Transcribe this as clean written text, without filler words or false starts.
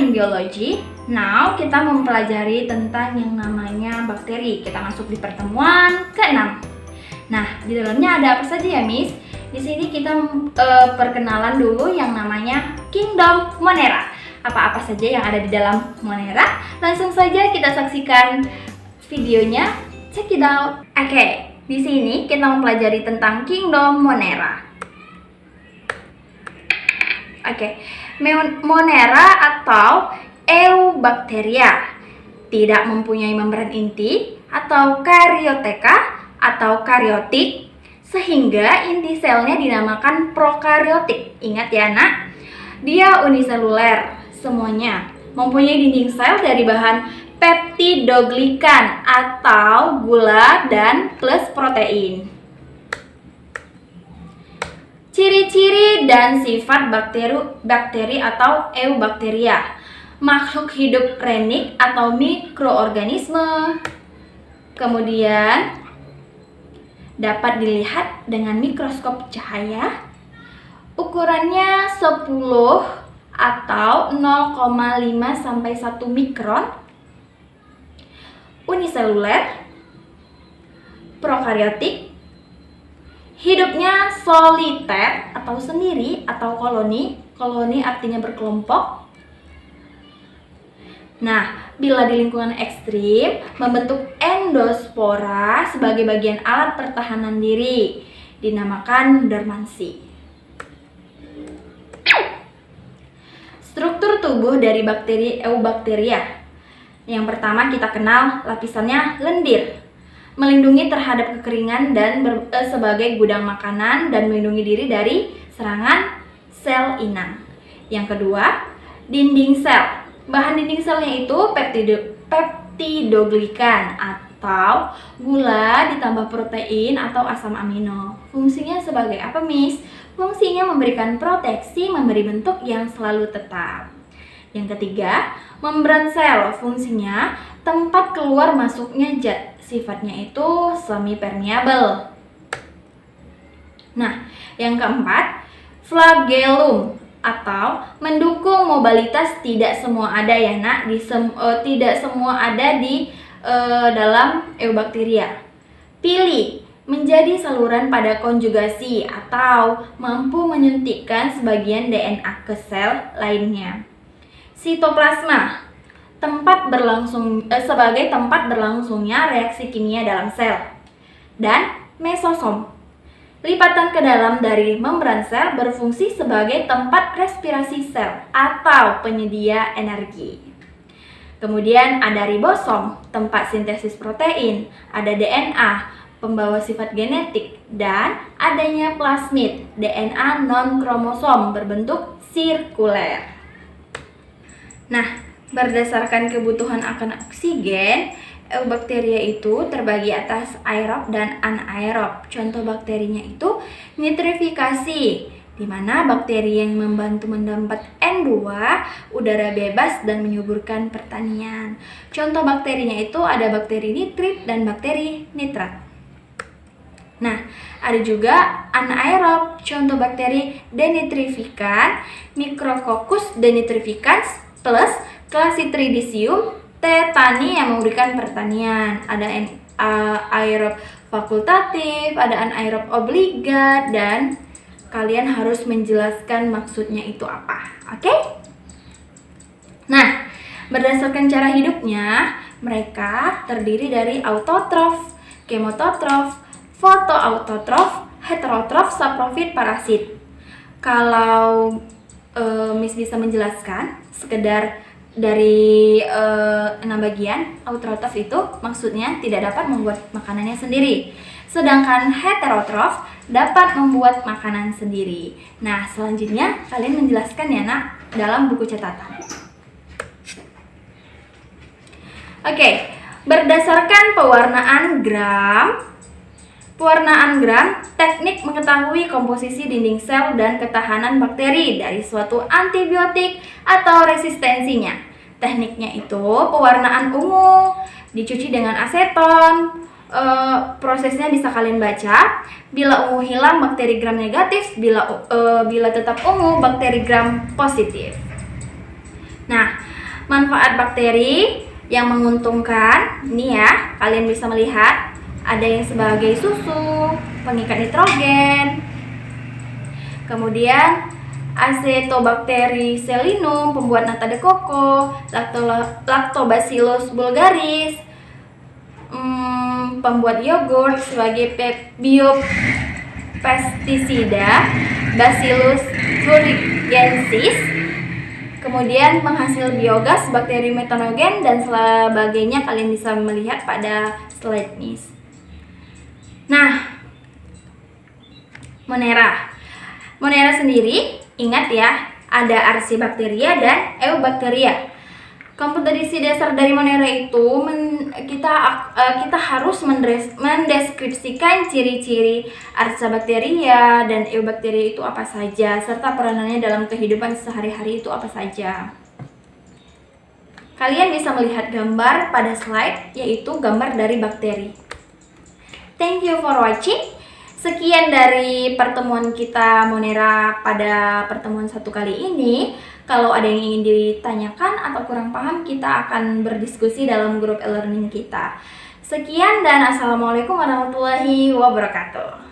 in biology. Now kita mempelajari tentang yang namanya bakteri. Kita masuk di pertemuan ke-6. Nah, di dalamnya ada apa saja ya, Miss? Di sini kita perkenalan dulu yang namanya Kingdom Monera. Apa-apa saja yang ada di dalam Monera? Langsung saja kita saksikan videonya. Check it out. Oke, di sini kita mempelajari tentang Kingdom Monera. Oke, Monera atau Eubacteria tidak mempunyai membran inti atau karyoteka atau karyotik, sehingga inti selnya dinamakan prokaryotik. Ingat ya nak, dia uniseluler semuanya, mempunyai dinding sel dari bahan peptidoglikan atau gula dan plus protein. Ciri-ciri dan sifat bakteri atau Eubacteria. Makhluk hidup renik atau mikroorganisme. Kemudian dapat dilihat dengan mikroskop cahaya. Ukurannya 10 atau 0,5 sampai 1 mikron. Uniseluler. Prokaryotik. Hidupnya soliter atau sendiri atau koloni. Koloni artinya berkelompok. Nah, bila di lingkungan ekstrim, membentuk endospora sebagai bagian alat pertahanan diri, dinamakan dormansi. Struktur tubuh dari bakteri Eubacteria. Yang pertama kita kenal lapisannya lendir, melindungi terhadap kekeringan dan sebagai gudang makanan dan melindungi diri dari serangan sel inang. Yang kedua, dinding sel. Bahan dinding selnya itu peptidoglikan atau gula ditambah protein atau asam amino. Fungsinya sebagai apa, Miss? Fungsinya memberikan proteksi, memberi bentuk yang selalu tetap. Yang ketiga, membran sel. Fungsinya tempat keluar masuknya zat. Sifatnya itu semi permeable. Nah, yang keempat, flagellum atau mendukung mobilitas. Tidak semua ada ya nak, tidak semua ada di dalam Eubacteria. Pili, menjadi saluran pada konjugasi atau mampu menyuntikkan sebagian DNA ke sel lainnya. Sitoplasma, sebagai tempat berlangsungnya reaksi kimia dalam sel. Dan mesosom, lipatan ke dalam dari membran sel, berfungsi sebagai tempat respirasi sel atau penyedia energi. Kemudian ada ribosom, tempat sintesis protein, ada DNA, pembawa sifat genetik, dan adanya plasmid, DNA non-kromosom berbentuk sirkuler. Nah, berdasarkan kebutuhan akan oksigen, Eubacteria itu terbagi atas aerob dan anaerob. Contoh bakterinya itu nitrifikasi, di mana bakteri yang membantu mendapat N2, udara bebas dan menyuburkan pertanian. Contoh bakterinya itu ada bakteri nitrit dan bakteri nitrat. Nah, ada juga anaerob. Contoh bakteri denitrifikan, Micrococcus denitrificans plus Clastridicium tetani yang memberikan pertanian. Ada aerob fakultatif, ada anaerob obligat, dan kalian harus menjelaskan maksudnya itu apa. Oke? Nah, berdasarkan cara hidupnya, mereka terdiri dari autotrof, kemototrof, fotoautotrof, heterotrof, saprofit, parasit. Kalau Miss bisa menjelaskan sekedar dari 6 bagian, autotrof itu maksudnya tidak dapat membuat makanannya sendiri, sedangkan heterotrof dapat membuat makanan sendiri. Nah, selanjutnya kalian menjelaskan ya nak dalam buku catatan. Oke, berdasarkan pewarnaan gram, teknik mengetahui komposisi dinding sel dan ketahanan bakteri dari suatu antibiotik atau resistensinya. Tekniknya itu pewarnaan ungu, dicuci dengan aseton. Prosesnya bisa kalian baca. Bila ungu hilang, bakteri gram negatif. Bila tetap ungu, bakteri gram positif. Nah, Manfaat bakteri yang menguntungkan, ini ya, kalian bisa melihat ada yang sebagai susu, pengikat nitrogen, kemudian Acetobacter selinum, pembuat nata de coco, Lactobacillus bulgaris, pembuat yogurt, sebagai biopestisida, Bacillus thuringiensis, kemudian penghasil biogas, bakteri metanogen, dan sebagainya. Kalian bisa melihat pada slide ini. Nah, Monera sendiri, ingat ya, ada Archaebacteria dan Eubacteria. Kompetensi dasar dari Monera itu kita harus mendeskripsikan ciri-ciri Archaebacteria dan Eubacteria itu apa saja, serta peranannya dalam kehidupan sehari-hari itu apa saja. Kalian bisa melihat gambar pada slide, yaitu gambar dari bakteri. Thank you for watching. Sekian dari pertemuan kita Monera pada pertemuan 1 kali ini. Kalau ada yang ingin ditanyakan atau kurang paham, kita akan berdiskusi dalam grup e-learning kita. Sekian dan Assalamualaikum warahmatullahi wabarakatuh.